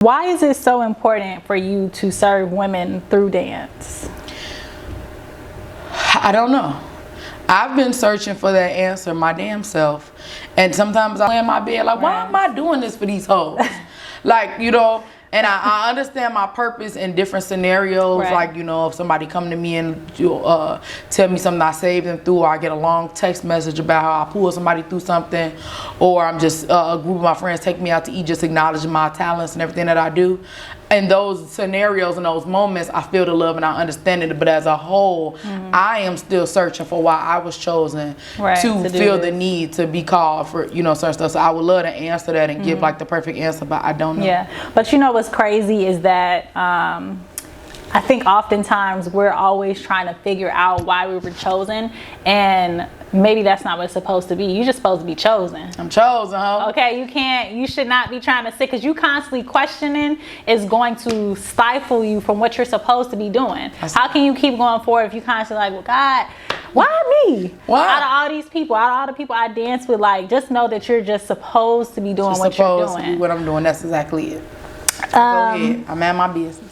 Why is it so important for you to serve women through dance? I don't know. I've been searching for that answer my damn self. And sometimes I lay in my bed like, why am I doing this for these hoes? Like, you know, and I understand my purpose in different scenarios. Right. Like, you know, if somebody come to me and tell me something I saved them through, or I get a long text message about how I pulled somebody through something, or I'm just, a group of my friends take me out to eat, just acknowledging my talents and everything that I do. In those scenarios and those moments, I feel the love and I understand it. But as a whole, I am still searching for why I was chosen to feel the need to be called for, you know, certain stuff. So I would love to answer that and give like the perfect answer, but I don't know. Yeah, but you know what's crazy is that I think oftentimes we're always trying to figure out why we were chosen, and maybe that's not what it's supposed to be. You're just supposed to be chosen. I'm chosen, huh? Okay, you should not be trying to sit, because you constantly questioning is going to stifle you from what you're supposed to be doing. How can you keep going forward if you constantly like, well, God, why me? Why? Out of all these people, out of all the people I dance with, like, just know that you're just supposed to be doing what you're doing. Supposed to be what I'm doing. That's exactly it. Go ahead. I'm at my business.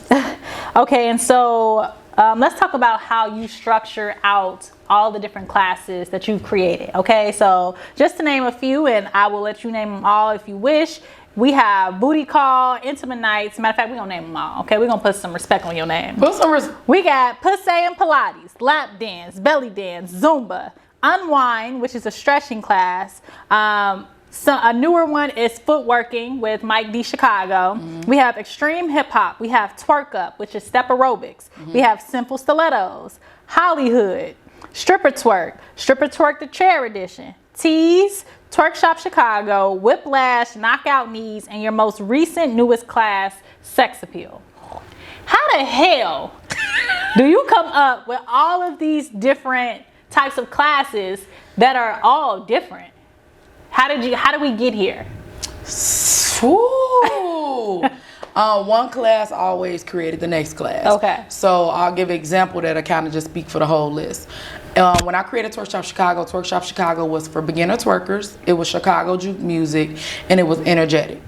Okay, and so let's talk about how you structure out all the different classes that you've created. Okay, so just to name a few, and I will let you name them all if you wish. We have Booty Call, Intimate Nights. Matter of fact, we're going to name them all. Okay, we're going to put some respect on your name. We got Pussy and Pilates, Lap Dance, Belly Dance, Zumba, Unwind, which is a stretching class. So a newer one is Footworking with Mike D. Chicago. We have Extreme Hip Hop. We have Twerk Up, which is step aerobics. We have Simple Stilettos, Hollywood, Stripper Twerk the Chair Edition, Tease, Twerk Shop Chicago, Whiplash, Knockout Knees, and your most recent newest class, Sex Appeal. How the hell do you come up with all of these different types of classes that are all different? How did we get here? One class always created the next class. Okay. So I'll give an example that'll kind of just speak for the whole list. When I created Twerk Shop Chicago was for beginner twerkers. It was Chicago juke music, and it was energetic.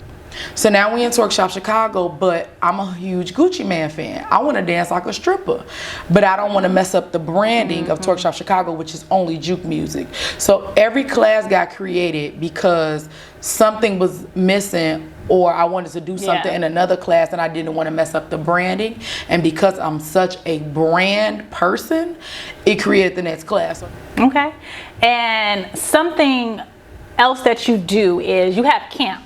So now we in Twerk Shop Chicago, but I'm a huge Gucci Man fan. I want to dance like a stripper, but I don't want to mess up the branding of Twerk Shop Chicago, which is only juke music. So every class got created because something was missing, or I wanted to do something in another class and I didn't want to mess up the branding. And because I'm such a brand person, it created the next class. Okay. And something else that you do is you have camp.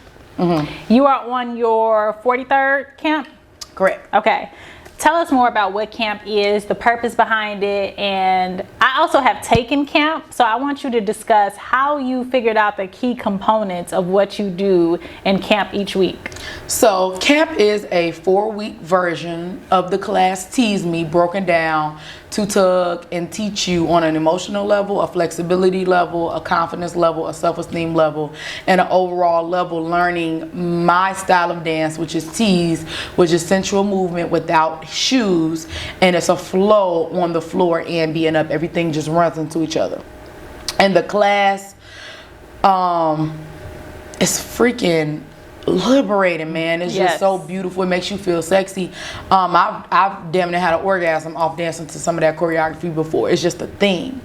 You are on your 43rd camp? Correct. Okay. Tell us more about what camp is, the purpose behind it, and I also have taken camp, so I want you to discuss how you figured out the key components of what you do in camp each week. So camp is a 4-week version of the class Tease Me, broken down to tug and teach you on an emotional level, a flexibility level, a confidence level, a self-esteem level, and an overall level, learning my style of dance, which is Tease, which is sensual movement without shoes, and it's a flow on the floor and being up. Everything just runs into each other. And the class is freaking liberating, man. It's just so beautiful. It makes you feel sexy. I've damn near had an orgasm off dancing to some of that choreography before. It's just a thing.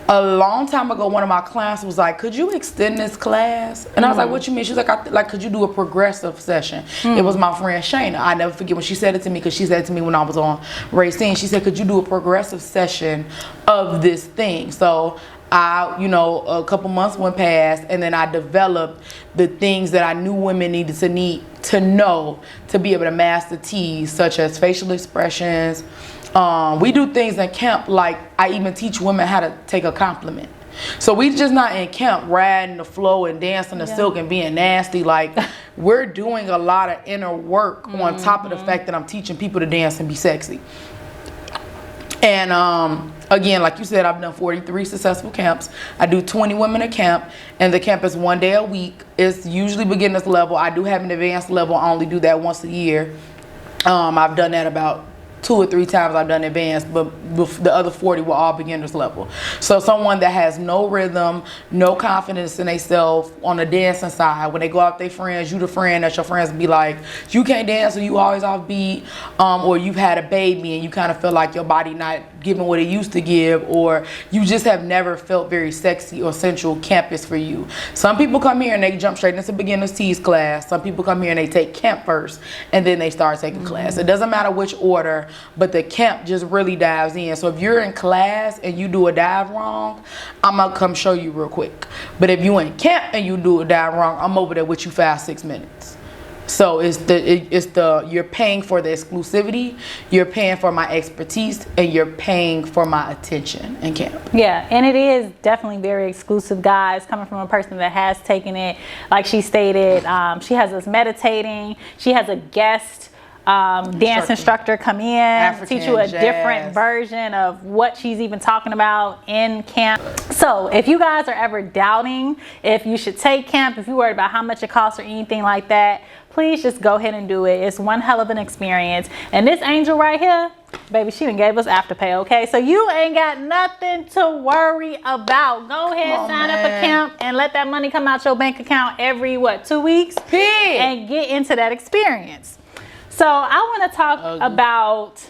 A long time ago, one of my clients was like, could you extend this class? And I was like, what you mean? She was like, could you do a progressive session? It was my friend Shayna. I never forget when she said it to me, because she said it to me when I was on Racine. She said, could you do a progressive session of this thing? So a couple months went past, and then I developed the things that I knew women needed to know to be able to master Tease, such as facial expressions. We do things in camp, like I even teach women how to take a compliment. So we just not in camp riding the flow and dancing the silk and being nasty. Like, we're doing a lot of inner work on top of the fact that I'm teaching people to dance and be sexy. And again, like you said, I've done 43 successful camps. I do 20 women a camp, and the camp is 1 day a week. It's usually beginner's level. I do have an advanced level. I only do that once a year. I've done that about 2 or 3 times I've done advanced, but the other 40 were all beginners level. So someone that has no rhythm, no confidence in themselves on the dancing side, when they go out with their friends, you the friend that your friends be like, you can't dance or you always off beat, or you've had a baby and you kind of feel like your body not giving what it used to give, or you just have never felt very sexy or sensual, camp is for you. Some people come here and they jump straight into beginners tease class. Some people come here and they take camp first and then they start taking class. It doesn't matter which order, but the camp just really dives in. So if you're in class and you do a dive wrong, I'm gonna come show you real quick. But if you in camp and you do a dive wrong, I'm over there with you 5-6 minutes. So you're paying for the exclusivity, you're paying for my expertise, and you're paying for my attention in camp. Yeah, and it is definitely very exclusive, guys, coming from a person that has taken it. Like she stated, she has us meditating. She has a guest dance instructor come in, African teach you a jazz. different version of what she's even talking about in camp. So if you guys are ever doubting if you should take camp, if you're worried about how much it costs or anything like that, please just go ahead and do it. It's one hell of an experience. And this angel right here, baby, she done gave us Afterpay, okay? So you ain't got nothing to worry about. Go ahead, sign up a camp and let that money come out your bank account every, 2 weeks? And get into that experience. So I want to talk about,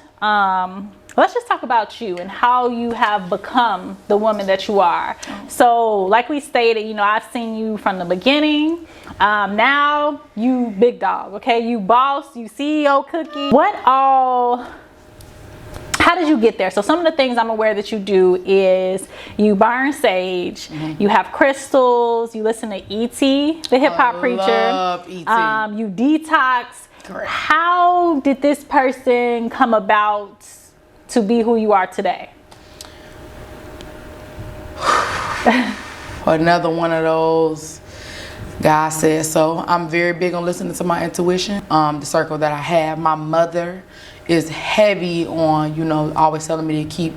let's just talk about you and how you have become the woman that you are. So like we stated, you know, I've seen you from the beginning. Now you big dog, okay? You boss, you CEO Kookie. How did you get there? So some of the things I'm aware that you do is you burn sage, you have crystals, you listen to E.T., the hip hop preacher. Love E.T. You detox. Correct. How did this person come about to be who you are today? Another one of those, God said so. I'm very big on listening to my intuition. The circle that I have, my mother is heavy on, you know, always telling me to keep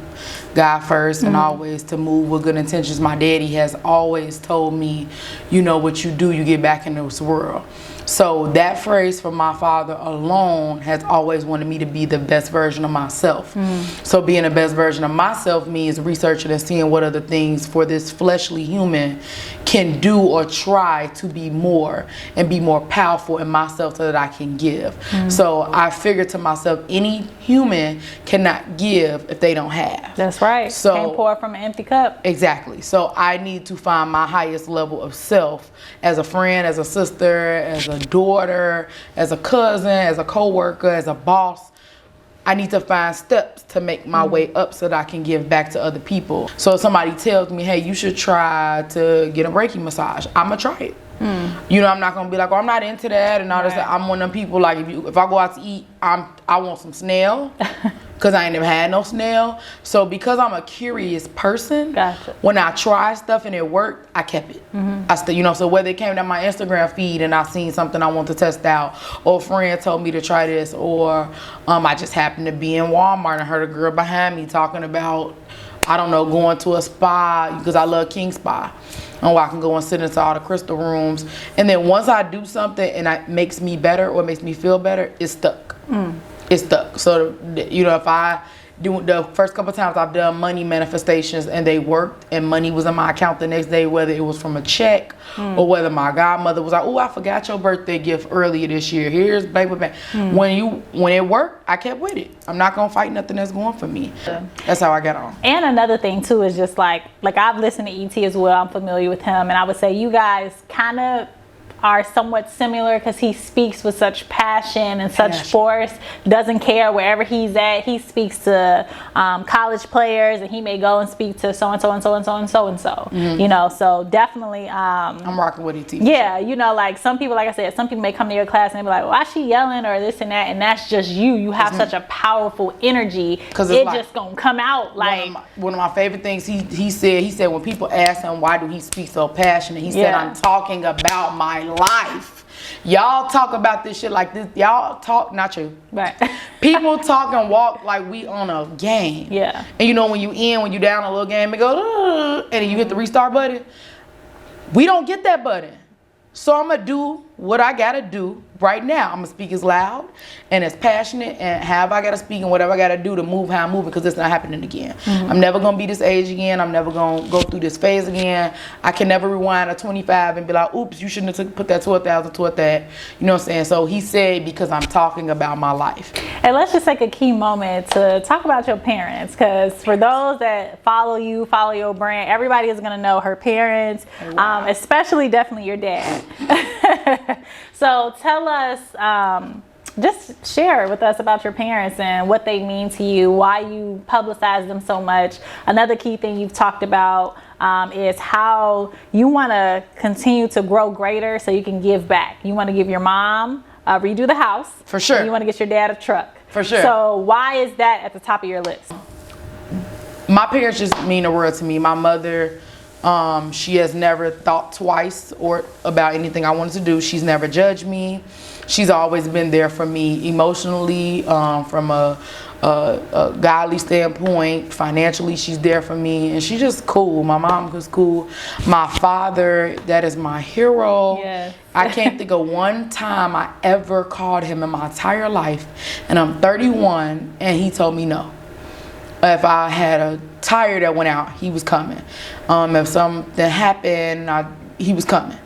God first and always to move with good intentions. My daddy has always told me, you know, what you do, you get back in this world. So that phrase from my father alone has always wanted me to be the best version of myself. So being the best version of myself means researching and seeing what other things for this fleshly human can do or try to be more and be more powerful in myself so that I can give. So I figured to myself, any human cannot give if they don't have. That's right. So can't pour from an empty cup. Exactly. So I need to find my highest level of self as a friend, as a sister, as a daughter, as a cousin, as a co-worker, as a boss. I need to find steps to make my way up so that I can give back to other people. So if somebody tells me, hey, you should try to get a Reiki massage, I'm gonna try it. You know, I'm not gonna be like, oh, I'm not into that and all this. I'm one of them people, like, if I go out to eat, I want some snail because I ain't never had no snail. So because I'm a curious person, when I try stuff and it worked, I kept it. I still, you know, so whether it came down my Instagram feed and I seen something I want to test out, or a friend told me to try this, or I just happened to be in Walmart and heard a girl behind me talking about, I don't know, going to a spa, because I love King Spa. And I can go and sit into all the crystal rooms. And then once I do something and it makes me better or makes me feel better, it's stuck. It's stuck. So, you know, if I do the first couple of times I've done money manifestations and they worked and money was in my account the next day, whether it was from a check or whether my godmother was like, oh, I forgot your birthday gift earlier this year. Here's baby. When it worked, I kept with it. I'm not gonna fight nothing that's going for me. That's how I got on. And another thing too is just like I've listened to E.T. as well. I'm familiar with him, and I would say you guys kind of are somewhat similar because he speaks with such passion and such force, doesn't care wherever he's at. He speaks to college players, and he may go and speak to so and so and so and so and so and so. You know, so definitely I'm rocking with E.T. Yeah, you know, like some people, like I said, some people may come to your class and they be like, why is she yelling or this and that, and that's just you have such a powerful energy, it like, just gonna come out. Like one of my favorite things he said when people ask him why do he speak so passionate, he said, I'm talking about my life. Y'all talk about this shit like this. Y'all talk, not you. Right. People talk and walk like we on a game. Yeah. And you know, when you down a little game, it goes, and then you hit the restart button. We don't get that button. So I'm gonna do what I gotta do right now, I'm gonna speak as loud and as passionate and however I gotta speak and whatever I gotta do to move how I'm moving, because it's not happening again. I'm never gonna be this age again. I'm never gonna go through this phase again. I can never rewind a 25 and be like, oops, you shouldn't have put that 12,000 toward that. You know what I'm saying? So he said, because I'm talking about my life. And let's just take a key moment to talk about your parents, because for those that follow you, follow your brand, everybody is gonna know her parents, especially definitely your dad. So tell us, just share with us about your parents and what they mean to you, why you publicize them so much. Another key thing you've talked about is how you want to continue to grow greater so you can give back. You want to give your mom redo the house. For sure. And you want to get your dad a truck. For sure. So why is that at the top of your list? My parents just mean the world to me. My mother, she has never thought twice or about anything I wanted to do. She's never judged me. She's always been there for me emotionally, from a godly standpoint. Financially, she's there for me, and she's just cool. My mom was cool. My father, that is my hero. Yes. I can't think of one time I ever called him in my entire life, and I'm 31, and he told me no. If I had a tire that went out, he was coming. If something happened, he was coming.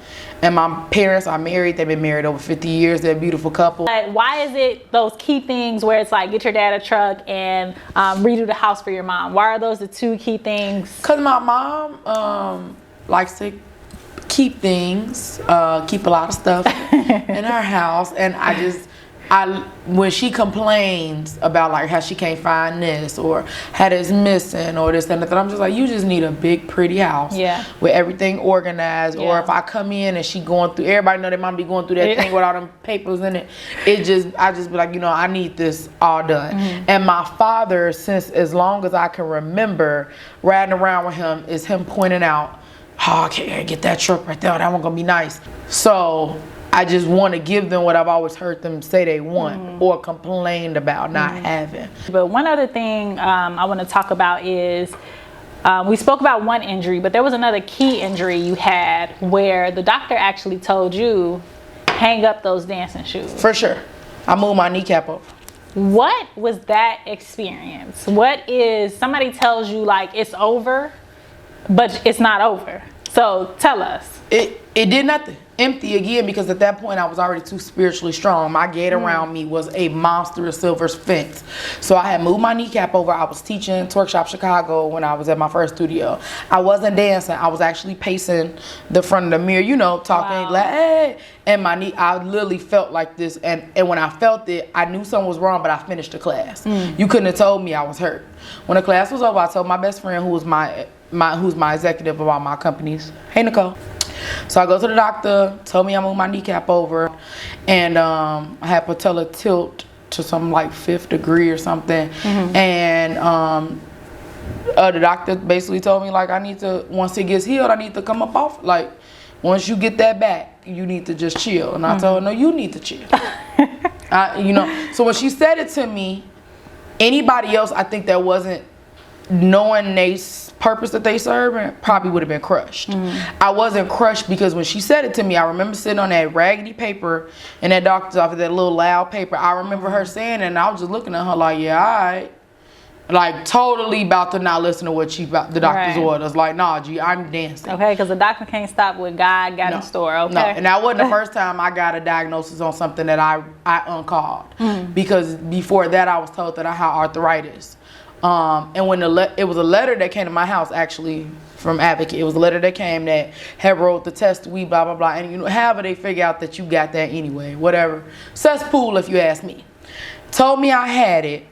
And my parents are married. They've been married over 50 years. They're a beautiful couple. Why is it those key things where it's like get your dad a truck and redo the house for your mom? Why are those the two key things? Because my mom likes to keep things, keep a lot of stuff in her house. And when she complains about like how she can't find this or how it's missing or this and that, I'm just like, you just need a big pretty house with everything organized. Or if I come in and she going through, everybody know that mom be going through that thing with all them papers in it. I just be like, I need this all done. And my father, since as long as I can remember riding around with him, is him pointing out, oh, I can't get that truck right there. That one gonna be nice. So I just want to give them what I've always heard them say they want or complained about not having. But one other thing I want to talk about is we spoke about one injury, but there was another key injury you had where the doctor actually told you, hang up those dancing shoes. For sure. I moved my kneecap over. What was that experience? Somebody tells you like it's over, but it's not over. So tell us. It did nothing. Empty again, because at that point I was already too spiritually strong. My gate around me was a monstrous silver fence. So I had moved my kneecap over. I was teaching Twerk Shop Chicago when I was at my first studio. I wasn't dancing. I was actually pacing the front of the mirror, talking like, hey. And my knee, I literally felt like this. And when I felt it, I knew something was wrong, but I finished the class. You couldn't have told me I was hurt. When the class was over, I told my best friend, who's my executive of all my companies, hey Nicole. So I go to the doctor, told me I moved my kneecap over, and I had patella tilt to some like 5th degree or something. And the doctor basically told me like once it gets healed, I need to come up off. Like once you get that back, you need to just chill. And I told her, no, you need to chill. So when she said it to me, anybody else I think that wasn't knowing they purpose that they serving probably would have been crushed. I wasn't crushed because when she said it to me, I remember sitting on that raggedy paper in that doctor's office, that little loud paper. I remember her saying it, and I was just looking at her like, yeah, all right. Like totally about to not listen to what the doctor's orders. Like, nah, G, I'm dancing. Okay, because the doctor can't stop what God got in store. Okay. No, and that wasn't the first time I got a diagnosis on something that I uncalled. Because before that, I was told that I had arthritis. And when it was a letter that came to my house actually from Advocate. It was a letter that came that had wrote the test, blah blah blah, and however they figure out that you got that anyway, whatever. Cesspool, if you ask me. Told me I had it.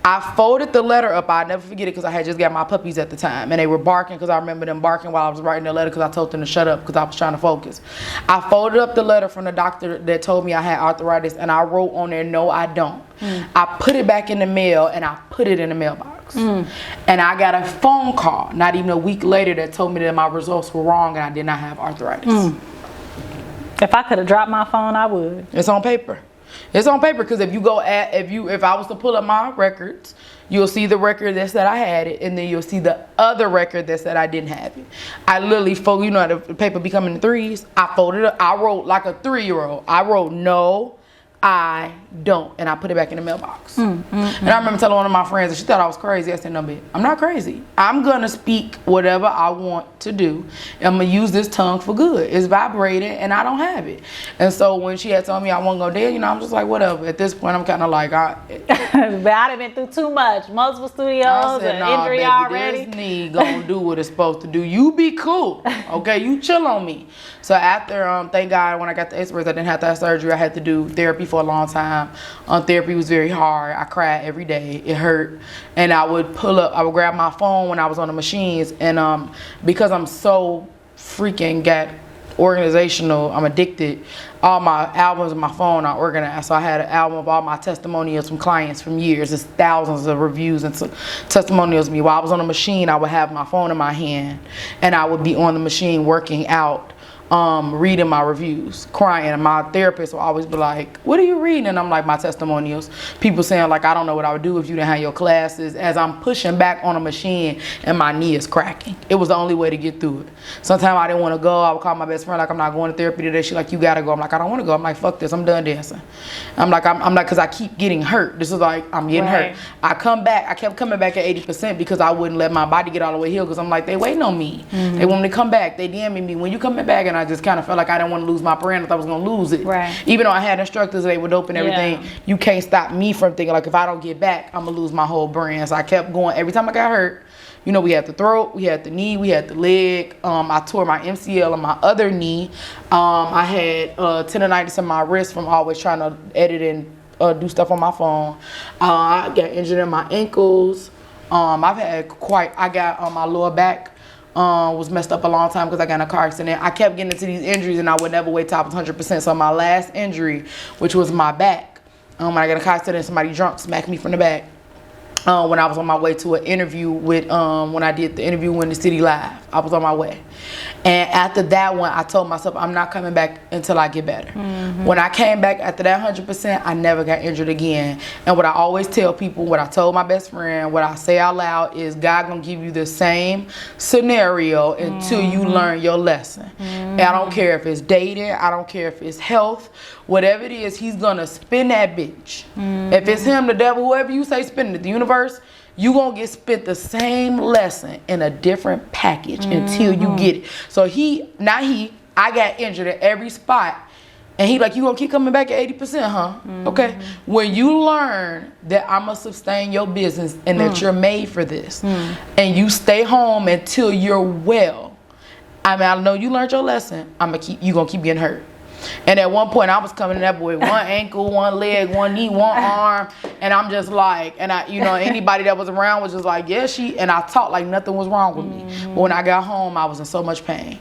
I folded the letter up. I'll never forget it because I had just got my puppies at the time. And they were barking because I remember them barking while I was writing the letter because I told them to shut up because I was trying to focus. I folded up the letter from the doctor that told me I had arthritis, and I wrote on there, no, I don't. I put it back in the mail, and I put it in the mailbox. And I got a phone call not even a week later that told me that my results were wrong and I did not have arthritis. If I could have dropped my phone, I would. It's on paper. It's on paper because if I was to pull up my records, you'll see the record that said I had it, and then you'll see the other record that said I didn't have it. I literally folded, how the paper be coming in threes. I folded it up. I wrote like a 3-year-old. I wrote no, I don't, and I put it back in the mailbox. And I remember telling one of my friends, and she thought I was crazy. I said, no, bitch, I'm not crazy. I'm gonna speak whatever I want to do. I'm gonna use this tongue for good. It's vibrating, and I don't have it. And so when she had told me I wasn't gonna do it, you know, I'm just like, whatever. At this point, I'm kind of like, but I'd have been through too much. Multiple studios, an injury baby, already. This knee gonna do what it's supposed to do. You be cool, okay? You chill on me. So after, thank God, when I got the X-rays, I didn't have to have surgery. I had to do therapy for a long time. Therapy was very hard. I cried every day. It hurt. And I would grab my phone when I was on the machines. And because I'm so freaking organizational, I'm addicted. All my albums on my phone are organized. So I had an album of all my testimonials from clients from years. It's thousands of reviews and testimonials of me. While I was on the machine, I would have my phone in my hand. And I would be on the machine working out. Reading my reviews, crying, and my therapist will always be like, what are you reading? And I'm like, my testimonials. People saying like, I don't know what I would do if you didn't have your classes, as I'm pushing back on a machine and my knee is cracking. It was the only way to get through it. Sometimes I didn't want to go. I would call my best friend like, I'm not going to therapy today. She's like, you gotta go. I'm like, I don't want to go. I'm like, fuck this, I'm done dancing. I'm like, because I keep getting hurt. This is like, I'm getting hurt. I kept coming back at 80% because I wouldn't let my body get all the way healed, because I'm like, they waiting on me. They want me to come back. They DMing me, when you coming back? And I just kind of felt like I didn't want to lose my brand. I thought I was going to lose it. Even though I had instructors, they would open everything. You can't stop me from thinking like, if I don't get back, I'm going to lose my whole brand. So I kept going. Every time I got hurt, you know, we had the throat, we had the knee, we had the leg. I tore my MCL on my other knee. I had tendonitis in my wrist from always trying to edit and do stuff on my phone. I got injured in my ankles. I got my lower back was messed up a long time because I got in a car accident. I kept getting into these injuries and I would never wait till I was 100%. So my last injury, which was my back, when I got in a car accident, somebody drunk smacked me from the back. When I was on my way to an interview with, when I did the interview with the City Live, I was on my way. And after that one, I told myself, I'm not coming back until I get better. When I came back after that 100%, I never got injured again. And what I always tell people, what I told my best friend, what I say out loud is, God gonna give you the same scenario until you learn your lesson. And I don't care if it's dating, I don't care if it's health, whatever it is, he's gonna spin that bitch. If it's him, the devil, whoever you say spin it, the universe, you gonna get spent the same lesson in a different package until you get it. So I got injured at every spot. And he like, you gonna keep coming back at 80%, huh? Okay. When you learn that I'm gonna sustain your business and that you're made for this, and you stay home until you're well, I mean, I know you learned your lesson. You gonna keep getting hurt. And at one point, I was coming in that boy, one ankle, one leg, one knee, one arm, and I'm just like, and anybody that was around was just like, yeah, and I talked like nothing was wrong with me. But when I got home, I was in so much pain.